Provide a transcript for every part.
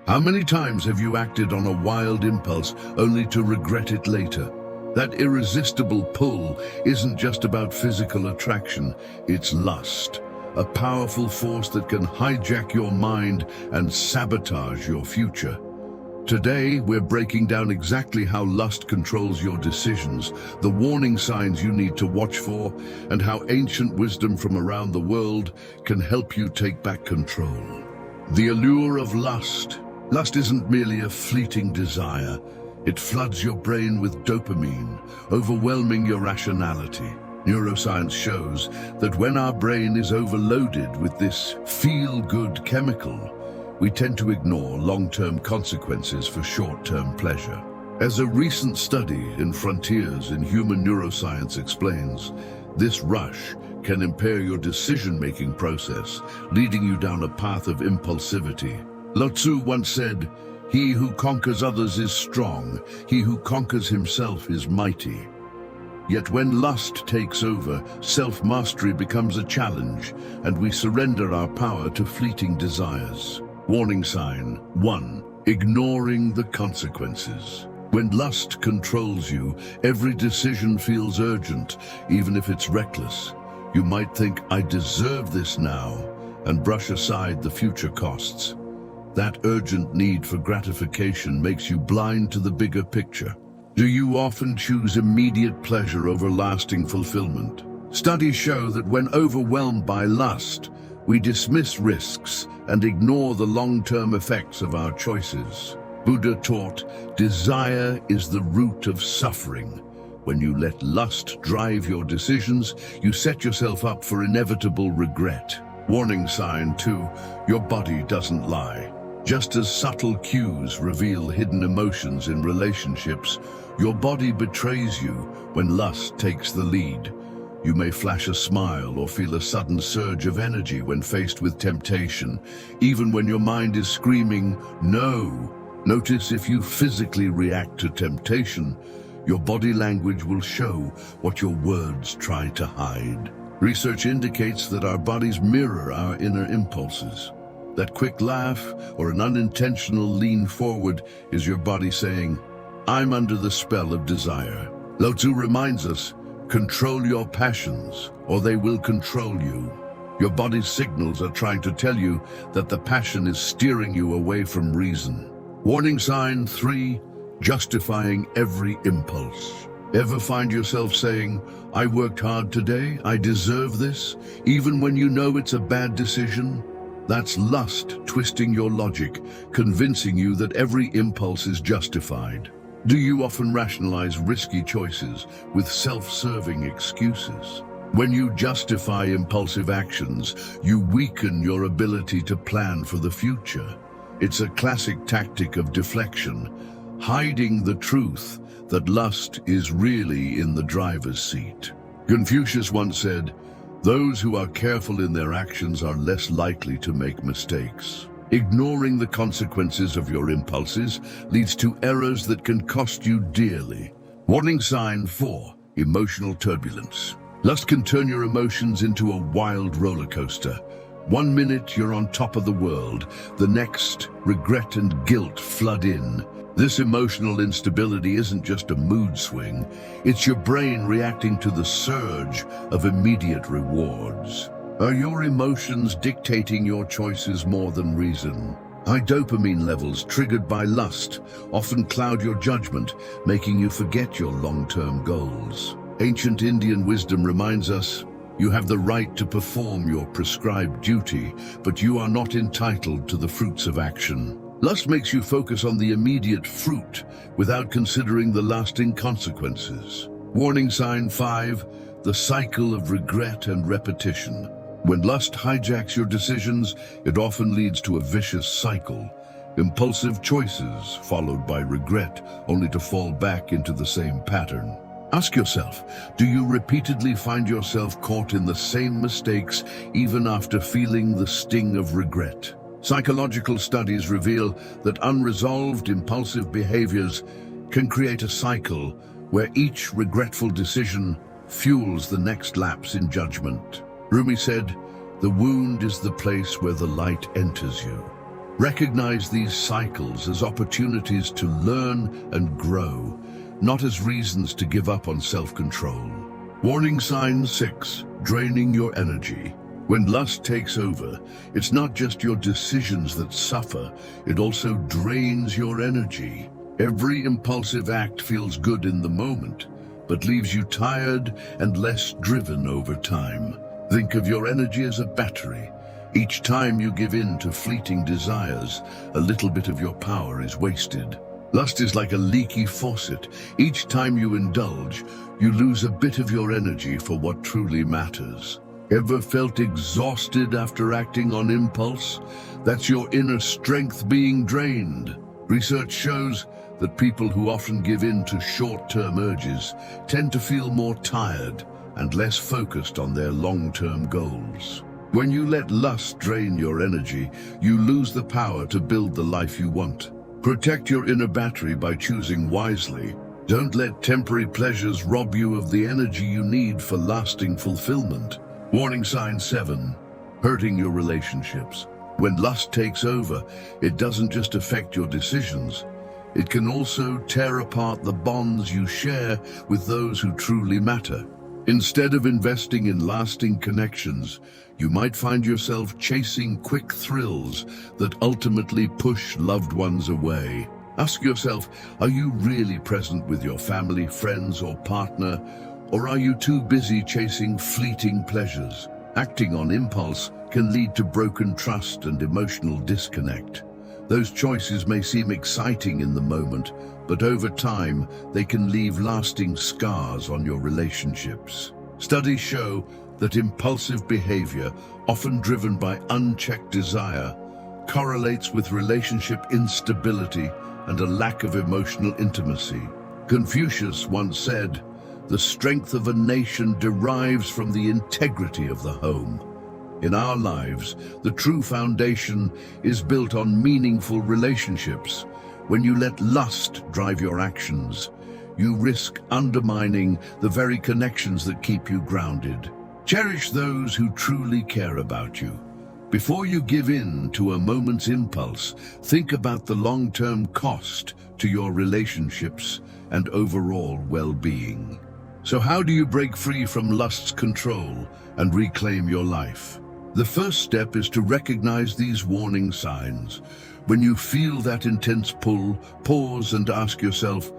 How many times have you acted on a wild impulse only to regret it later? That irresistible pull isn't just about physical attraction, it's lust, a powerful force that can hijack your mind and sabotage your future. Today, we're breaking down exactly how lust controls your decisions, the warning signs you need to watch for, and how ancient wisdom from around the world can help you take back control. The allure of lust. Lust isn't merely a fleeting desire. It floods your brain with dopamine, overwhelming your rationality. Neuroscience shows that when our brain is overloaded with this feel-good chemical, we tend to ignore long-term consequences for short-term pleasure. As a recent study in Frontiers in Human Neuroscience explains, this rush can impair your decision-making process, leading you down a path of impulsivity. Lao Tzu once said, "He who conquers others is strong, he who conquers himself is mighty." Yet when lust takes over, self-mastery becomes a challenge, and we surrender our power to fleeting desires. Warning sign 1. Ignoring the consequences. When lust controls you, every decision feels urgent, even if it's reckless. You might think, "I deserve this now," and brush aside the future costs. That urgent need for gratification makes you blind to the bigger picture. Do you often choose immediate pleasure over lasting fulfillment? Studies show that when overwhelmed by lust, we dismiss risks and ignore the long-term effects of our choices. Buddha taught, desire is the root of suffering. When you let lust drive your decisions, you set yourself up for inevitable regret. Warning sign 2, your body doesn't lie. Just as subtle cues reveal hidden emotions in relationships, your body betrays you when lust takes the lead. You may flash a smile or feel a sudden surge of energy when faced with temptation, even when your mind is screaming, "No." Notice if you physically react to temptation, your body language will show what your words try to hide. Research indicates that our bodies mirror our inner impulses. That quick laugh or an unintentional lean forward is your body saying, "I'm under the spell of desire." Lao Tzu reminds us, control your passions, or they will control you. Your body's signals are trying to tell you that the passion is steering you away from reason. Warning sign 3, justifying every impulse. Ever find yourself saying, "I worked hard today, I deserve this," even when you know it's a bad decision? That's lust twisting your logic, convincing you that every impulse is justified. Do you often rationalize risky choices with self-serving excuses? When you justify impulsive actions, you weaken your ability to plan for the future. It's a classic tactic of deflection, hiding the truth that lust is really in the driver's seat. Confucius once said, "Those who are careful in their actions are less likely to make mistakes." Ignoring the consequences of your impulses leads to errors that can cost you dearly. Warning sign 4, emotional turbulence. Lust can turn your emotions into a wild roller coaster. One minute you're on top of the world, the next regret and guilt flood in. This emotional instability isn't just a mood swing, it's your brain reacting to the surge of immediate rewards. Are your emotions dictating your choices more than reason? High dopamine levels triggered by lust often cloud your judgment, making you forget your long-term goals. Ancient Indian wisdom reminds us, you have the right to perform your prescribed duty, but you are not entitled to the fruits of action. Lust makes you focus on the immediate fruit without considering the lasting consequences. Warning sign 5, the cycle of regret and repetition. When lust hijacks your decisions, it often leads to a vicious cycle. Impulsive choices followed by regret, only to fall back into the same pattern. Ask yourself, do you repeatedly find yourself caught in the same mistakes even after feeling the sting of regret? Psychological studies reveal that unresolved impulsive behaviors can create a cycle where each regretful decision fuels the next lapse in judgment. Rumi said, "The wound is the place where the light enters you." Recognize these cycles as opportunities to learn and grow, not as reasons to give up on self-control. Warning sign 6, draining your energy. When lust takes over, it's not just your decisions that suffer, it also drains your energy. Every impulsive act feels good in the moment, but leaves you tired and less driven over time. Think of your energy as a battery. Each time you give in to fleeting desires, a little bit of your power is wasted. Lust is like a leaky faucet. Each time you indulge, you lose a bit of your energy for what truly matters. Ever felt exhausted after acting on impulse? That's your inner strength being drained. Research shows that people who often give in to short-term urges tend to feel more tired and less focused on their long-term goals. When you let lust drain your energy, you lose the power to build the life you want. Protect your inner battery by choosing wisely. Don't let temporary pleasures rob you of the energy you need for lasting fulfillment. Warning sign 7, hurting your relationships. When lust takes over, it doesn't just affect your decisions. It can also tear apart the bonds you share with those who truly matter. Instead of investing in lasting connections, you might find yourself chasing quick thrills that ultimately push loved ones away. Ask yourself, are you really present with your family, friends, or partner? Or are you too busy chasing fleeting pleasures? Acting on impulse can lead to broken trust and emotional disconnect. Those choices may seem exciting in the moment, but over time, they can leave lasting scars on your relationships. Studies show that impulsive behavior, often driven by unchecked desire, correlates with relationship instability and a lack of emotional intimacy. Confucius once said, "The strength of a nation derives from the integrity of the home." In our lives, the true foundation is built on meaningful relationships. When you let lust drive your actions, you risk undermining the very connections that keep you grounded. Cherish those who truly care about you. Before you give in to a moment's impulse, think about the long-term cost to your relationships and overall well-being. So how do you break free from lust's control and reclaim your life? The first step is to recognize these warning signs. When you feel that intense pull, pause and ask yourself,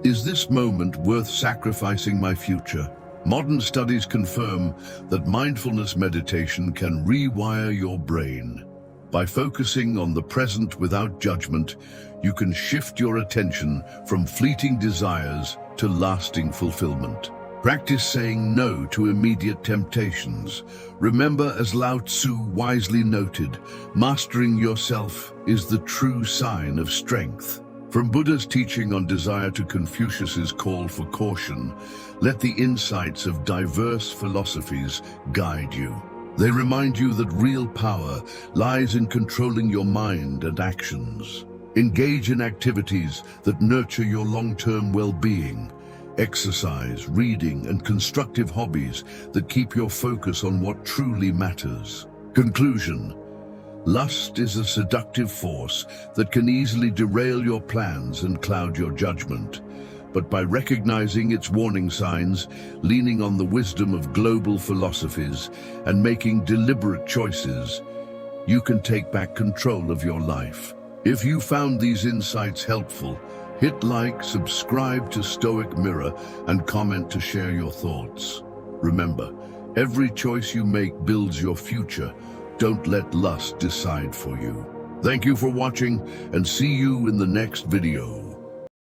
is this moment worth sacrificing my future? Modern studies confirm that mindfulness meditation can rewire your brain. By focusing on the present without judgment, you can shift your attention from fleeting desires to lasting fulfillment. Practice saying no to immediate temptations. Remember, as Lao Tzu wisely noted, mastering yourself is the true sign of strength. From Buddha's teaching on desire to Confucius's call for caution, let the insights of diverse philosophies guide you. They remind you that real power lies in controlling your mind and actions. Engage in activities that nurture your long-term well-being. Exercise, reading, and constructive hobbies that keep your focus on what truly matters. Conclusion: lust is a seductive force that can easily derail your plans and cloud your judgment. But by recognizing its warning signs, leaning on the wisdom of global philosophies, and making deliberate choices, you can take back control of your life. If you found these insights helpful, hit like, subscribe to Stoic Mirror, and comment to share your thoughts. Remember, every choice you make builds your future. Don't let lust decide for you. Thank you for watching, and see you in the next video.